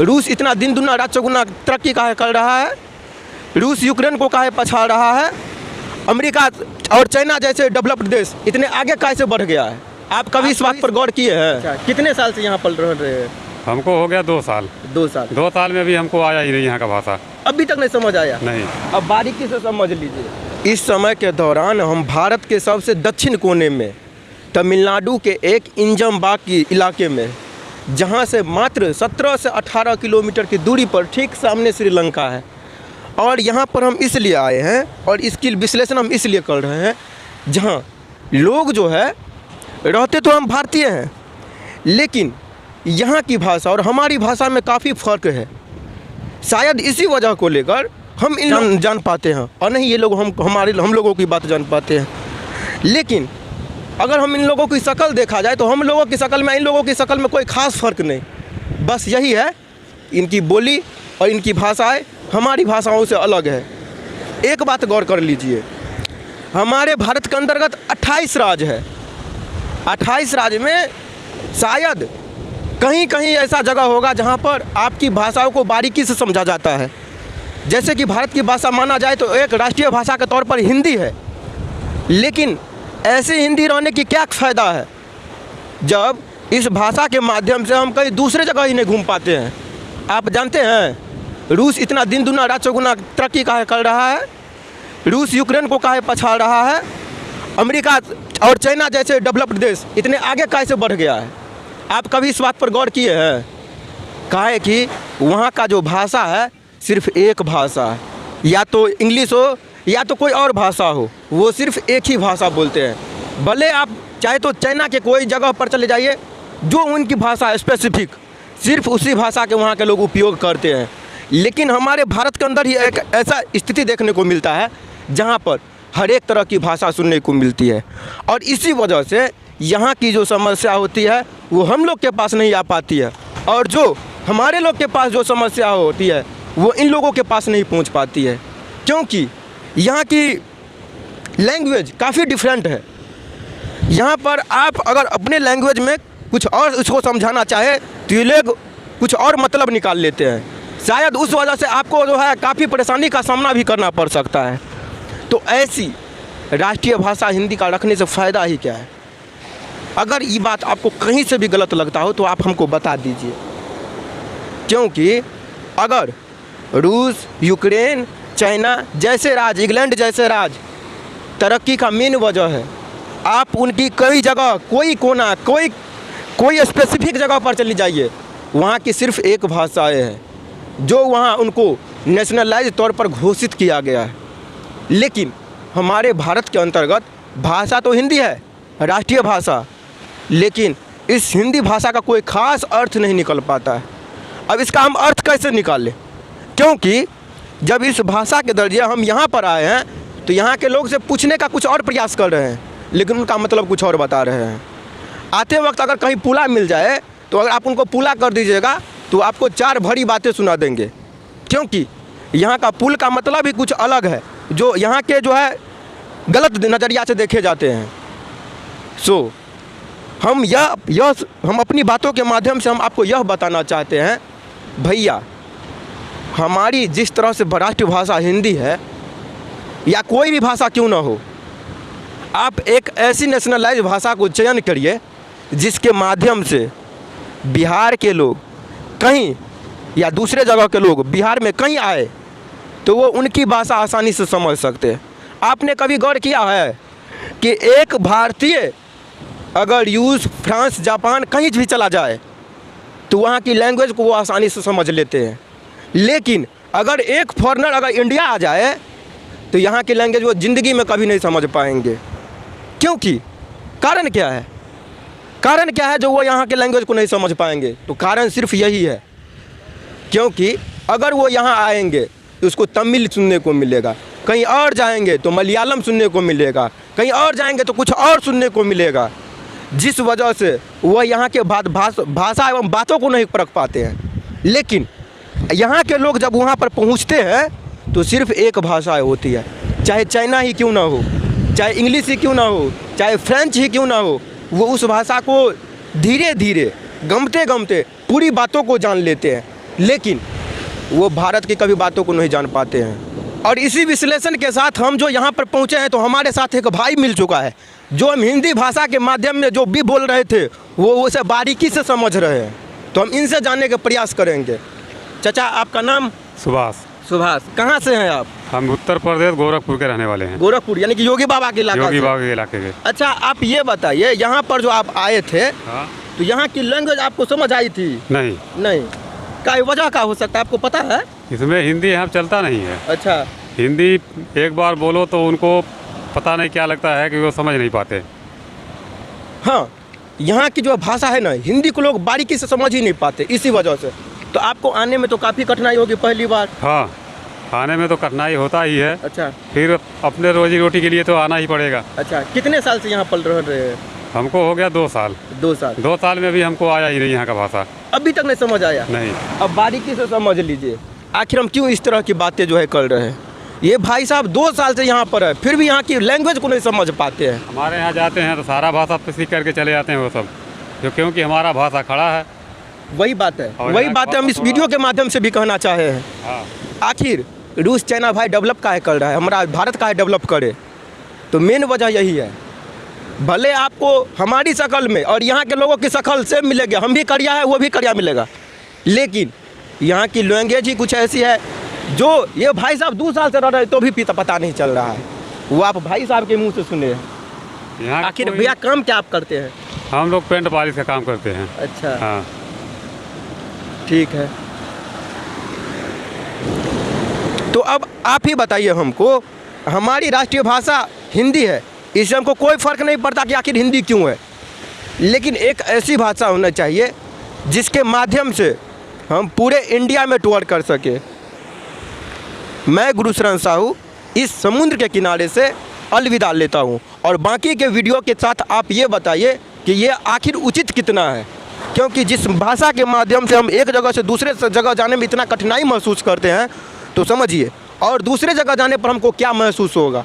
रूस इतना दिन दुना रात चौगुना तरक्की काहे कर रहा है? रूस यूक्रेन को काहे पछाड़ रहा है? अमेरिका और चाइना जैसे डेवलप्ड देश इतने आगे कैसे बढ़ गया है? आप कभी इस बात पर गौर किए हैं? कितने साल से यहाँ पल रह रहे हैं? हमको हो गया 2 साल। 2 साल। 2 साल में भी हमको आया ही नहीं यहाँ का भाषा, अभी तक नहीं समझ आया? नहीं। अब बारीकी से समझ लीजिए। इस समय के दौरान हम भारत के सबसे दक्षिण कोने में तमिलनाडु के एक इंजमबाग की इलाके में, जहाँ से मात्र 17 से 18 किलोमीटर की दूरी पर ठीक सामने श्रीलंका है। और यहाँ पर हम इसलिए आए हैं और इसकी विश्लेषण हम इसलिए कर रहे हैं, जहाँ लोग जो है रहते तो हम भारतीय हैं, लेकिन यहाँ की भाषा और हमारी भाषा में काफ़ी फ़र्क है। शायद इसी वजह को लेकर हम इन जान पाते हैं और नहीं ये लोग हम लोगों की बात जान पाते हैं। लेकिन अगर हम इन लोगों की शक्ल देखा जाए तो हम लोगों की शक्ल में इन लोगों की शक्ल में कोई ख़ास फ़र्क नहीं, बस यही है इनकी बोली और इनकी भाषाएं हमारी भाषाओं से अलग है। एक बात गौर कर लीजिए, हमारे भारत के अंतर्गत 28 राज्य है। 28 राज्य में शायद कहीं कहीं ऐसा जगह होगा जहाँ पर आपकी भाषाओं को बारीकी से समझा जाता है। जैसे कि भारत की भाषा माना जाए तो एक राष्ट्रीय भाषा के तौर पर हिंदी है, लेकिन ऐसे हिंदी रहने की क्या फ़ायदा है जब इस भाषा के माध्यम से हम कहीं दूसरे जगह ही नहीं घूम पाते हैं। आप जानते हैं रूस इतना दिन दुना रात चौगुना तरक्की काहे कर रहा है? रूस यूक्रेन को काहे पछाड़ रहा है? अमेरिका और चाइना जैसे डेवलप्ड देश इतने आगे कैसे बढ़ गया है? आप कभी इस बात पर गौर किए हैं? काहे कि वहाँ का जो भाषा है सिर्फ एक भाषा है, या तो इंग्लिश हो या तो कोई और भाषा हो, वो सिर्फ एक ही भाषा बोलते हैं। भले आप चाहे तो चाइना के कोई जगह पर चले जाइए, जो उनकी भाषा स्पेसिफिक सिर्फ उसी भाषा के वहाँ के लोग उपयोग करते हैं। लेकिन हमारे भारत के अंदर ही एक ऐसा स्थिति देखने को मिलता है जहाँ पर हर एक तरह की भाषा सुनने को मिलती है, और इसी वजह से यहाँ की जो समस्या होती है वो हम लोग के पास नहीं आ पाती है, और जो हमारे लोग के पास जो समस्या होती है वो इन लोगों के पास नहीं पहुँच पाती है, क्योंकि यहाँ की लैंग्वेज काफ़ी डिफरेंट है। यहाँ पर आप अगर अपने लैंग्वेज में कुछ और उसको समझाना चाहे तो ये लोग कुछ और मतलब निकाल लेते हैं। शायद उस वजह से आपको जो है काफ़ी परेशानी का सामना भी करना पड़ सकता है। तो ऐसी राष्ट्रीय भाषा हिंदी का रखने से फ़ायदा ही क्या है? अगर ये बात आपको कहीं से भी गलत लगता हो तो आप हमको बता दीजिए, क्योंकि अगर रूस, यूक्रेन, चाइना जैसे राज्य, इंग्लैंड जैसे राज्य तरक्की का मेन वजह है, आप उनकी कई जगह, कोई कोना, कोई स्पेसिफिक जगह पर चली जाइए, वहाँ की सिर्फ एक भाषाएं हैं जो वहाँ उनको नेशनलाइज तौर पर घोषित किया गया है। लेकिन हमारे भारत के अंतर्गत भाषा तो हिंदी है, राष्ट्रीय भाषा, लेकिन इस हिंदी भाषा का कोई ख़ास अर्थ नहीं निकल पाता है। अब इसका हम अर्थ कैसे निकालें? क्योंकि जब इस भाषा के दर्जे हम यहाँ पर आए हैं तो यहाँ के लोग से पूछने का कुछ और प्रयास कर रहे हैं, लेकिन उनका मतलब कुछ और बता रहे हैं। आते वक्त अगर कहीं पुला मिल जाए तो अगर आप उनको पुला कर दीजिएगा तो आपको 4 भरी बातें सुना देंगे, क्योंकि यहाँ का पुल का मतलब ही कुछ अलग है, जो यहाँ के जो है गलत नज़रिया से देखे जाते हैं। सो हम हम अपनी बातों के माध्यम से हम आपको यह बताना चाहते हैं, भैया हमारी जिस तरह से राष्ट्रीय भाषा हिंदी है, या कोई भी भाषा क्यों ना हो, आप एक ऐसी नेशनलाइज भाषा को चयन करिए जिसके माध्यम से बिहार के लोग कहीं या दूसरे जगह के लोग बिहार में कहीं आए तो वो उनकी भाषा आसानी से समझ सकते हैं। आपने कभी गौर किया है कि एक भारतीय अगर रूस, फ्रांस, जापान कहीं भी चला जाए तो वहाँ की लैंग्वेज को वो आसानी से समझ लेते हैं, लेकिन अगर एक फॉरेनर अगर इंडिया आ जाए तो यहाँ की लैंग्वेज वो ज़िंदगी में कभी नहीं समझ पाएंगे। क्योंकि कारण क्या है? कारण क्या है जो वो यहाँ के लैंग्वेज को नहीं समझ पाएंगे? तो कारण सिर्फ यही है, क्योंकि अगर वो यहाँ आएंगे तो उसको तमिल सुनने को मिलेगा, कहीं और जाएंगे तो मलयालम सुनने को मिलेगा, कहीं और जाएंगे तो कुछ और सुनने को मिलेगा, जिस वजह से वह यहाँ के भाषा एवं बातों को नहीं परख पाते हैं। लेकिन यहाँ के लोग जब वहाँ पर पहुँचते हैं तो सिर्फ एक भाषा होती है, चाहे चाइना ही क्यों ना हो, चाहे इंग्लिश ही क्यों ना हो, चाहे फ्रेंच ही क्यों ना हो, वो उस भाषा को धीरे धीरे गमते गमते पूरी बातों को जान लेते हैं। लेकिन वो भारत की कभी बातों को नहीं जान पाते हैं। और इसी विश्लेषण के साथ हम जो यहाँ पर पहुँचे हैं, तो हमारे साथ एक भाई मिल चुका है जो हम हिंदी भाषा के माध्यम में जो भी बोल रहे थे वो उसे बारीकी से समझ रहे हैं। तो हम इनसे जानने का प्रयास करेंगे। चाचा, आपका नाम? सुभाष। सुभाष। कहाँ से हैं आप? हम उत्तर प्रदेश गोरखपुर के रहने वाले हैं। गोरखपुर, यानी कि योगी बाबा के इलाका योगी से? बाबा के इलाके के। अच्छा, आप ये बताइए, यहाँ पर जो आप आए थे हाँ। तो यहाँ की लैंग्वेज आपको समझ आई थी? नहीं। नहीं। क्या वजह क्या हो सकता है, आपको पता है? इसमें हिंदी यहाँ चलता नहीं है। अच्छा। हिंदी एक बार बोलो तो उनको पता नहीं क्या लगता है कि वो समझ नहीं पाते। हाँ, यहाँ की जो भाषा है ना, हिंदी को लोग बारीकी से समझ ही नहीं पाते, इसी वजह से। तो आपको आने में तो काफ़ी कठिनाई होगी पहली बार? हाँ, आने में तो कठिनाई होता ही है। अच्छा। फिर अपने रोजी रोटी के लिए तो आना ही पड़ेगा। अच्छा, कितने साल से यहाँ पल रहे हैं? हमको हो गया 2 साल। 2 साल। 2 साल में भी हमको आया ही नहीं यहाँ का भाषा। अभी तक नहीं समझ आया? नहीं। अब बारीकी से समझ लीजिए, आखिर हम क्यों इस तरह की बातें जो है कर रहे हैं। ये भाई साहब 2 साल से यहाँ पर है, फिर भी यहाँ की लैंग्वेज को नहीं समझ पाते हैं। हमारे यहाँ जाते हैं तो सारा भाषा सीख करके चले जाते हैं वो सब, क्योंकि हमारा भाषा खड़ा है। वही बात है, और वही यहाँ बात है हम इस वीडियो के माध्यम से भी कहना चाहे हैं। हाँ। आखिर रूस चाइना भाई डेवलप काहे कर रहा है, हमारा भारत काहे डेवलप करे? तो मेन वजह यही है। भले आपको हमारी शक्ल में और यहाँ के लोगों की शक्ल से मिलेगा, हम भी करिया है वो भी करिया मिलेगा, लेकिन यहाँ की लैंग्वेज ही कुछ ऐसी है जो ये भाई साहब 2 साल से रह रहे तो भी पता नहीं चल रहा है। वो आप भाई साहब के मुंह से सुने हैं। यहाँ आखिर भैया काम क्या आप करते हैं? हम लोग पेंट पॉलिश का काम करते हैं। अच्छा। हाँ। ठीक है, तो अब आप ही बताइए हमको, हमारी राष्ट्रीय भाषा हिंदी है, इससे हमको कोई फ़र्क नहीं पड़ता कि आखिर हिंदी क्यों है, लेकिन एक ऐसी भाषा होना चाहिए जिसके माध्यम से हम पूरे इंडिया में टूर कर सके। मैं गुरुशरण साहू इस समुद्र के किनारे से अलविदा लेता हूँ, और बाकी के वीडियो के साथ आप ये बताइए कि ये आखिर उचित कितना है, क्योंकि जिस भाषा के माध्यम से हम एक जगह से दूसरे जगह जाने में इतना कठिनाई महसूस करते हैं, तो समझिए और दूसरे जगह जाने पर हमको क्या महसूस होगा।